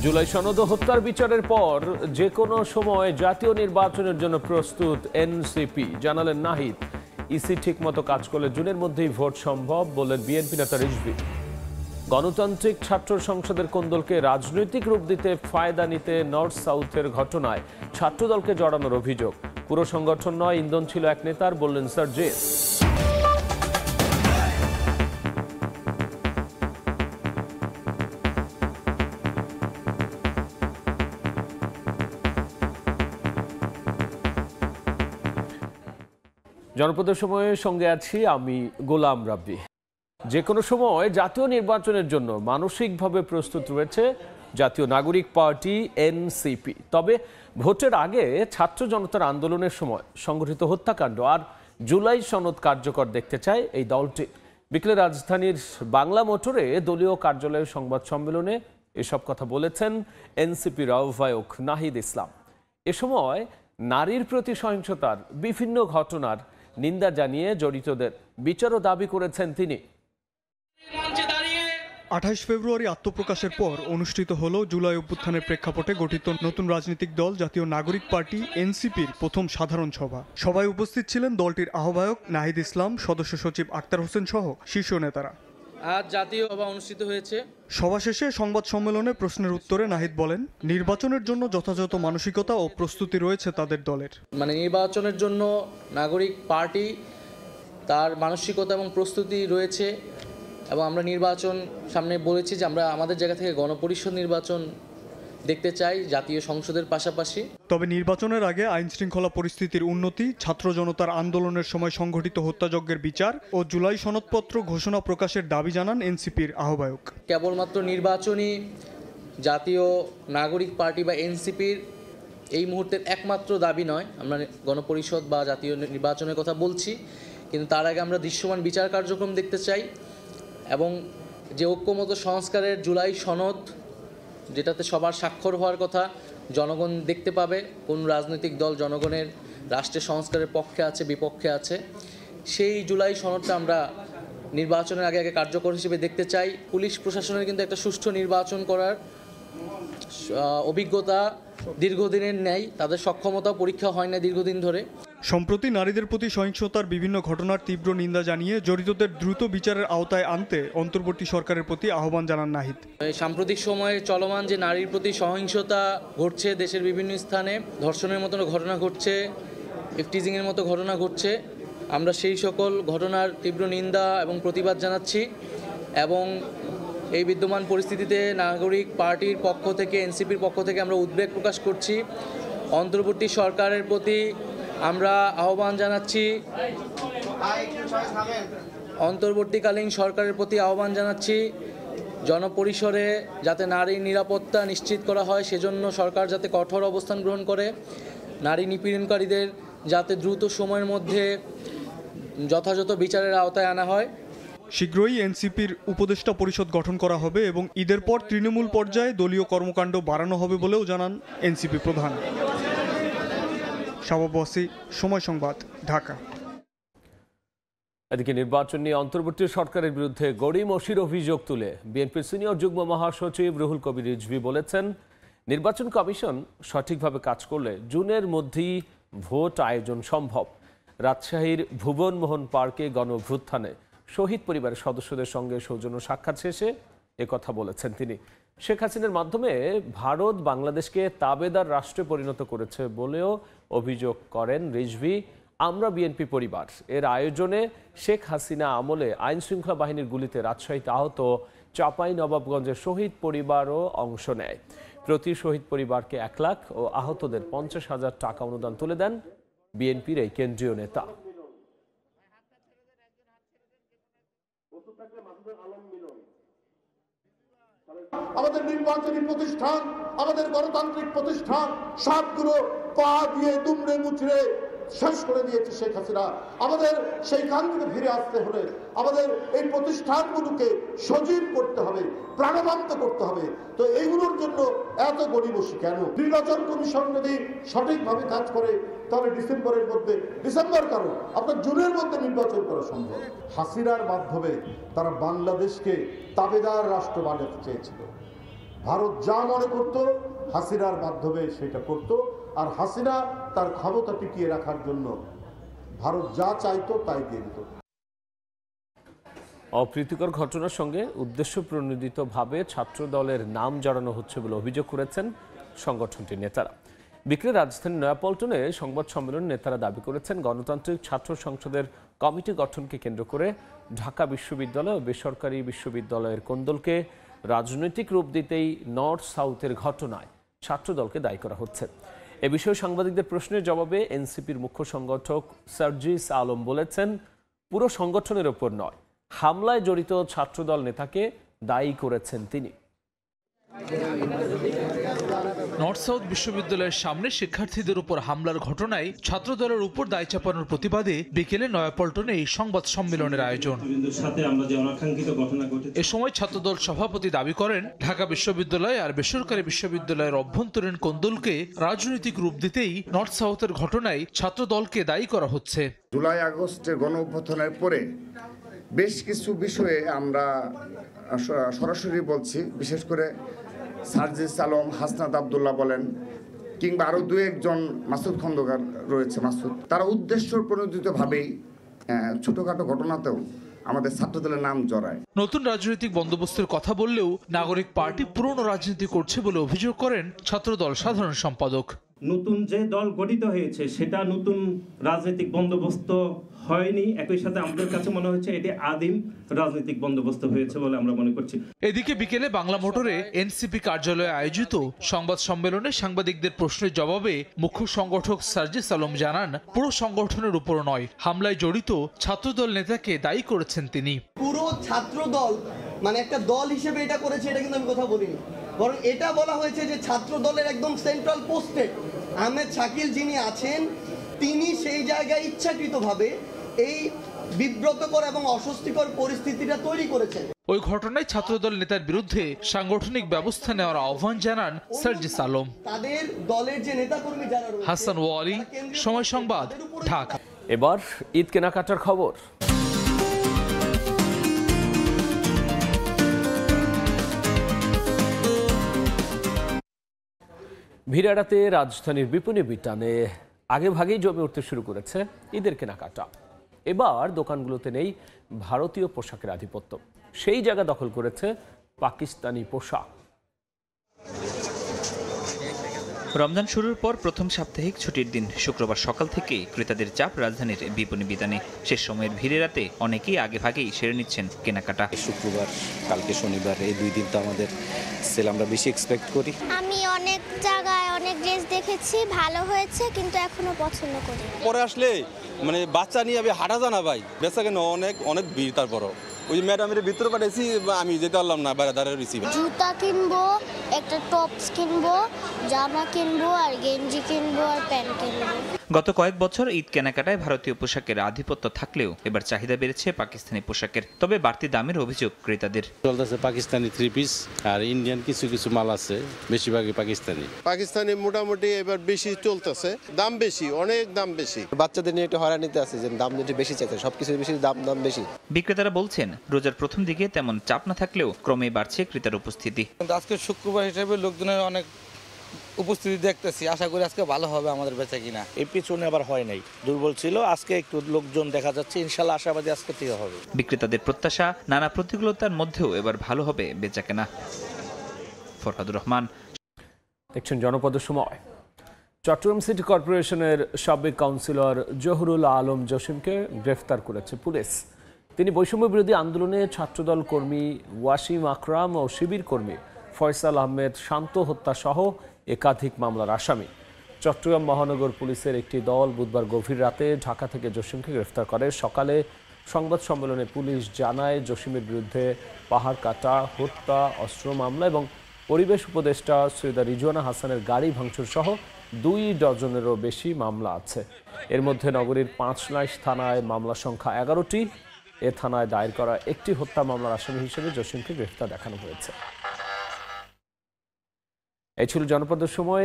জুলাই সনদ হত্যার বিচারের পর যে কোনো সময় জাতীয় নির্বাচনের জন্য প্রস্তুত এনসিপি, জানালেন নাহিদ। ইসি ঠিকমতো কাজ করলে জুনের মধ্যেই ভোট সম্ভব, বললেন বিএনপি নেতা রিজভী। গণতান্ত্রিক ছাত্র সংসদের কোন্দলকে রাজনৈতিক রূপ দিতে ফায়দা নিতে নর্থ সাউথের ঘটনায় ছাত্রদলকে জড়ানোর অভিযোগ। পুরো সংগঠন নয়, ইন্ধন ছিল এক নেতার, বললেন সার্জিস। জনপদের সময়ের সঙ্গে আছি আমি গোলাম রাব্বি। যে কোনো সময় জাতীয় নির্বাচনের জন্য মানসিকভাবে প্রস্তুত রয়েছে জাতীয় নাগরিক পার্টি এনসিপি। তবে ভোটের আগে ছাত্র জনতার আন্দোলনের সময় সংগঠিত হত্যাকাণ্ড আর জুলাই সনদ কার্যকর দেখতে চায় এই দলটি। বিকেলে রাজধানীর বাংলা মোটরে দলীয় কার্যালয়ের সংবাদ সম্মেলনে এসব কথা বলেছেন এনসিপির আহ্বায়ক নাহিদ ইসলাম। এ সময় নারীর প্রতি সহিংসতার বিভিন্ন ঘটনার নিন্দা জানিয়ে জড়িতদের বিচারও দাবি করেছেন তিনি। ২৮ ফেব্রুয়ারি আত্মপ্রকাশের পর অনুষ্ঠিত হলো জুলাই অভ্যুত্থানের প্রেক্ষাপটে গঠিত নতুন রাজনৈতিক দল জাতীয় নাগরিক পার্টি এনসিপির প্রথম সাধারণ সভা। সভায় উপস্থিত ছিলেন দলটির আহ্বায়ক নাহিদ ইসলাম, সদস্য সচিব আক্তার হোসেন সহ শীর্ষ নেতারা। আজ জাতীয় সভা অনুষ্ঠিত হয়েছে। সভা শেষে সংবাদ সম্মেলনে প্রশ্নের উত্তরে নাহিদ বলেন, নির্বাচনের জন্য যথাযথ মানসিকতা ও প্রস্তুতি রয়েছে তাদের দলের। নির্বাচনের জন্য নাগরিক পার্টি তার মানসিকতা এবং প্রস্তুতি রয়েছে, এবং আমরা নির্বাচন সামনে বলেছি যে আমরা আমাদের জায়গা থেকে গণপরিষদ নির্বাচন দেখতে চাই জাতীয় সংসদের পাশাপাশি। তবে নির্বাচনের আগে আইন শৃঙ্খলা পরিস্থিতির উন্নতি, ছাত্র জনতার আন্দোলনের সময় সংঘটিত হত্যাযজ্ঞের বিচার ও জুলাই সনদপত্র ঘোষণা প্রকাশের দাবি জানান এনসিপির আহ্বায়ক। কেবলমাত্র নির্বাচনই জাতীয় নাগরিক পার্টি বা এনসিপির এই মুহূর্তের একমাত্র দাবি নয়। আমরা গণপরিষদ বা জাতীয় নির্বাচনের কথা বলছি, কিন্তু তার আগে আমরা দৃশ্যমান বিচার কার্যক্রম দেখতে চাই, এবং যে ঐক্যমত সংস্কারের জুলাই সনদ, যেটাতে সবার স্বাক্ষর হওয়ার কথা, জনগণ দেখতে পাবে কোন রাজনৈতিক দল জনগণের রাষ্ট্রের সংস্কারের পক্ষে আছে বিপক্ষে আছে, সেই জুলাই সনদটা আমরা নির্বাচনের আগে কার্যকর হিসেবে দেখতে চাই। পুলিশ প্রশাসনের কিন্তু একটা সুষ্ঠু নির্বাচন করার অভিজ্ঞতা দীর্ঘদিনের নেই, তাদের সক্ষমতা পরীক্ষা হয় না দীর্ঘদিন ধরে। সম্প্রতি নারীদের প্রতি সহিংসতার বিভিন্ন ঘটনার তীব্র নিন্দা জানিয়ে জড়িতদের দ্রুত বিচারের আওতায় আনতে অন্তর্বর্তী সরকারের প্রতি আহ্বান জানান নাহিদ। সাম্প্রতিক সময়ে চলমান যে নারীর প্রতি সহিংসতা ঘটছে, দেশের বিভিন্ন স্থানে ধর্ষণের মতো ঘটনা ঘটছে, ইফটিজিংয়ের মতো ঘটনা ঘটছে, আমরা সেই সকল ঘটনার তীব্র নিন্দা এবং প্রতিবাদ জানাচ্ছি, এবং এই বিদ্যমান পরিস্থিতিতে নাগরিক পার্টির পক্ষ থেকে এনসিপির পক্ষ থেকে আমরা উদ্বেগ প্রকাশ করছি। অন্তর্বর্তী সরকারের প্রতি আমরা আহ্বান জানাচ্ছি, অন্তর্বর্তীকালীন সরকারের প্রতি আহ্বান জানাচ্ছি জনপরিসরে যাতে নারীর নিরাপত্তা নিশ্চিত করা হয়, সেজন্য সরকার যাতে কঠোর অবস্থান গ্রহণ করে, নারী নিপীড়নকারীদের যাতে দ্রুত সময়ের মধ্যে যথাযথ বিচারের আওতায় আনা হয়। শীঘ্রই এনসিপির উপদেষ্টা পরিষদ গঠন করা হবে এবং ঈদের পর তৃণমূল পর্যায়ে দলীয় কর্মকাণ্ড বাড়ানো হবে বলেও জানান এনসিপি প্রধান। শাবাব ওয়াসি, সময় সংবাদ, ঢাকা। এদিকে নির্বাচন নিয়ে অন্তর্বর্তী সরকারের বিরুদ্ধে গড়িমসির অভিযোগ তুলে বিএনপির সিনিয়র যুগ্ম মহাসচিব রুহুল কবির রিজভী বলেছেন, নির্বাচন কমিশন সঠিকভাবে কাজ করলে জুনের মধ্যেই ভোট আয়োজন সম্ভব। রাজশাহীর ভুবন মোহন পার্কে গণঅভ্যুত্থানে শহীদ পরিবারের সদস্যদের সঙ্গে সৌজন্য সাক্ষাৎ শেষে একথা বলেছেন তিনি। শেখ হাসিনার মাধ্যমে ভারত বাংলাদেশকে তাবেদার রাষ্ট্রে পরিণত করেছে বলেও অভিযোগ করেন রিজভী। আমরা বিএনপি পরিবার এর আয়োজনে শেখ হাসিনা আমলে আইন শৃঙ্খলা বাহিনীর গুলিতে রাজশাহীতে আহত চাঁপাইনবাবগঞ্জের শহীদ পরিবারও অংশ নেয়। প্রতি শহীদ পরিবারকে 1 লাখ ও আহতদের 50,000 টাকা অনুদান তুলে দেন বিএনপির এই কেন্দ্রীয় নেতা। আমাদের নির্বাচনী প্রতিষ্ঠান, আমাদের গণতান্ত্রিক প্রতিষ্ঠান সবগুলো পা দিয়ে দুমড়ে মুচড়ে শেষ করে দিয়েছে শেখ হাসিনা। আমাদের সেইখান থেকে ফিরে আসতে হলে আমাদের এই প্রতিষ্ঠানগুলোকে সজীব করতে হবে, প্রাণবন্ত করতে হবে। তো এইগুলোর জন্য এত গড়িমসি কেন? নির্বাচন কমিশন যদি সঠিকভাবে কাজ করে তাহলে ডিসেম্বর কারণ আপনার জুনের মধ্যে নির্বাচন করা সম্ভব। হাসিনার মাধ্যমে তারা বাংলাদেশকে তাবেদার রাষ্ট্র বানাতে চেয়েছিল, ভারত যা মনে করত হাসিনার মাধ্যমে সেটা করত, আর হাসিনা তার ক্ষমতা টিকিয়ে রাখার জন্য ভারত যা চাইতো তাই দিয়ে দিত। অপ্রীতিকর ঘটনার সঙ্গে উদ্দেশ্য প্রণোদিতভাবে ছাত্র দলের নাম জড়ানো হচ্ছে বলে অভিযোগ করেছেন সংগঠনটির নেতারা। বিকেলে রাজধানীর নয়াপল্টনে সংবাদ সম্মেলনে নেতারা দাবি করেছেন, গণতান্ত্রিক ছাত্র সংসদের কমিটি গঠনকে কেন্দ্র করে ঢাকা বিশ্ববিদ্যালয় ও বেসরকারি বিশ্ববিদ্যালয়ের কোন্দলকে রাজনৈতিক রূপ দিতেই নর্থ সাউথের ঘটনায় ছাত্রদলকে দায়ী করা হচ্ছে। এ বিষয়ে সাংবাদিকদের প্রশ্নের জবাবে এনসিপির মুখ্য সংগঠক সার্জিস আলম বলেছেন, পুরো সংগঠনের ওপর নয়, হামলায় জড়িত ছাত্রদল নেতাকে দায়ী করেছেন তিনি। নর্থ সাউথ বিশ্ববিদ্যালয়ের সামনে শিক্ষার্থীদের উপর হামলার ঘটনায় ছাত্রদলের উপর দায় চাপানোর প্রতিবাদে বিকেলে নয়াপল্টনে এই সংবাদ সম্মেলনের আয়োজন। এ সময় ছাত্রদল সভাপতি দাবি করেন, ঢাকা বিশ্ববিদ্যালয় আর বেসরকারি বিশ্ববিদ্যালয়ের অভ্যন্তরীণ কোন্দলকে রাজনৈতিক রূপ দিতেই নর্থ সাউথের ঘটনায় ছাত্রদলকে দায়ী করা হচ্ছে। জুলাই আগস্টের গণঅভ্যুত্থানের পরে বেশ কিছু বিষয়ে আমরা সরাসরি বলছি, বিশেষ করে সার্জিস আলম, হাসনাত আবদুল্লাহ বলেন, কিংবা আরও দু একজন, মাসুদ খন্দকার রয়েছে, মাসুদ, তারা উদ্দেশ্য প্রণোদিতভাবেই ছোটখাটো ঘটনাতেও আমাদের ছাত্রদলের নাম জড়ায়। নতুন রাজনৈতিক বন্দোবস্তের কথা বললেও নাগরিক পার্টি পুরনো রাজনীতি করছে বলে অভিযোগ করেন ছাত্রদল সাধারণ সম্পাদক। নতুন যে দল গঠিত হয়েছে সেটা নতুন রাজনৈতিক বন্দোবস্ত হয়নি, একই সাথে আমাদের কাছে মনে হচ্ছে এটি আদিম রাজনৈতিক বন্দোবস্ত হয়েছে বলে আমরা মনে করছি। এদিকে বিকেলে বাংলা মোটরে এনসিপি কার্যালয়ে আয়োজিত সংবাদ সম্মেলনে সাংবাদিকদের প্রশ্নের জবাবে মুখ্য সংগঠক সার্জিস আলম জানান, পুরো সংগঠনের উপর নয়, হামলায় জড়িত ছাত্রদল নেতাকে দায়ী করেছেন তিনি। পুরো ছাত্রদল মানে একটা দল হিসেবে এটা করেছে, এটা কিন্তু আমি কথা বলিনি, বরং এটা বলা হয়েছে যে ছাত্র দলের একদম সেন্ট্রাল পোস্টে আহমেদ শাকিল যিনি আছেন, তিনি সেই জায়গায় ইচ্ছাকৃতভাবে এই বিব্রতকর এবং অস্বস্তিকর পরিস্থিতিটা তৈরি করেছেন। ওই ঘটনায় ছাত্রদল নেতার বিরুদ্ধে সাংগঠনিক ব্যবস্থা নেওয়ার আহ্বান জানান সার্জিস আলম। তাদের দলের যে নেতাকর্মী যারা রয়েছে, হাসান ওয়ালি, সময় সংবাদ, ঢাকা। এবার ঈদ কেনাকাটার খবর। ভিড় এড়াতে রাজধানীর বিপণী বিতানে আগেভাগেই জমে উঠতে শুরু করেছে ঈদের কেনাকাটা। এবার দোকানগুলোতে নেই ভারতীয় পোশাকের আধিপত্য, সেই জায়গা দখল করেছে পাকিস্তানি পোশাক। রমজান শুরুর পর প্রথম সাপ্তাহিক ছুটির দিন শুক্রবার সকাল থেকে ক্রেতাদের চাপ রাজধানীর বিপণী বিতানে। শেষ সময়ের ভিড় এড়াতে অনেকেই আগেভাগেই সেরে নিচ্ছেন কেনাকাটা। শুক্রবার, কালকে শনিবার, এই দুই দিন তো আমাদের সেল আমরা বেশি এক্সপেক্ট করি। আমি অনেক জায়গায় অনেক ড্রেস দেখেছি, ভালো হয়েছে, কিন্তু এখনো পছন্দ করি। পরে আসলে মানে বাচ্চা নিয়ে আমি হাঁটা জানা ভাই, বেচা কেন অনেক ভিড়। তারপরও ওই ম্যাডামের ভিতরে পাঠাইছি, আমি যেতে পারলাম না, বাইরে দাঁড়িয়ে রিসিভ। জুতা কিনবো, একটা টপস কিনবো, জামা কিনবো, আর গেঞ্জি কিনবো, আর প্যান্ট কিনবো। গত কয়েক বছর ঈদ কেনাকাটায় ভারতীয় পোশাকের আধিপত্য থাকলেও এবার চাহিদা বেড়েছে পাকিস্তানি পোশাকের, তবে বাড়তি দামের অভিযোগ ক্রেতাদের। চলতেছে পাকিস্তানি থ্রি পিস আর ইন্ডিয়ান কিছু কিছু মাল আছে, বেশিরভাগই পাকিস্তানি মোটামুটি এবার বেশি চলতেছে, দাম বেশি, অনেক দাম বেশি। বাচ্চাদের নিয়ে একটু হয়রানিতে আছে যে দাম একটু বেশি চাইছে, সবকিছু বেশি, দাম বেশি। বিক্রেতারা বলছেন, রোজার প্রথম দিকে তেমন চাপ না থাকলেও ক্রমেই বাড়ছে ক্রেতার উপস্থিতি। আজকে শুক্রবার হিসেবে লোকজনের অনেক উপস্থিতি দেখতেছি, আশা করি আজকে ভালো হবে আমাদের বেচা কিনা। এই পিছনে আবার হয় নাই, দুর্বল ছিল, আজকে একটু লোকজন দেখা যাচ্ছে, ইনশাল্লাহ আশাবাদী আজকে থেকে হবে। বিক্রেতাদের প্রত্যাশা, নানা প্রতিকূলতার মধ্যেও এবার ভালো হবে বেচা কেনা। ফরহাদুর রহমান, দেখছেন জনপদ সময়। চট্টগ্রাম সিটি কর্পোরেশনের সাবেক কাউন্সিলর জহুরুল আলম জসিমকে গ্রেফতার করেছে পুলিশ। তিনি বৈষম্য বিরোধী আন্দোলনে ছাত্রদল কর্মী ওয়াসিম আকরাম ও শিবির কর্মী ফয়সাল আহমেদ শান্ত হত্যা সহ একাধিক মামলার আসামি। চট্টগ্রাম মহানগর পুলিশের একটি দল বুধবার গভীর রাতে ঢাকা থেকে জসিমকে গ্রেফতার করে। সকালে সংবাদ সম্মেলনে পুলিশ জানায়, জসিমের বিরুদ্ধে পাহাড় কাটা, হত্যা, অস্ত্র মামলা এবং পরিবেশ উপদেষ্টা সৈয়দা রিজওয়ানা হাসানের গাড়ি ভাঙচুর সহ 2 ডজনেরও বেশি মামলা আছে। এর মধ্যে নগরীর 5 লাইশ থানায় মামলা সংখ্যা 11টি। এ থানায় দায়ের করা একটি হত্যা মামলার আসামি হিসেবে জসিমকে গ্রেফতার দেখানো হয়েছে। এই ছিল জনপদের সময়।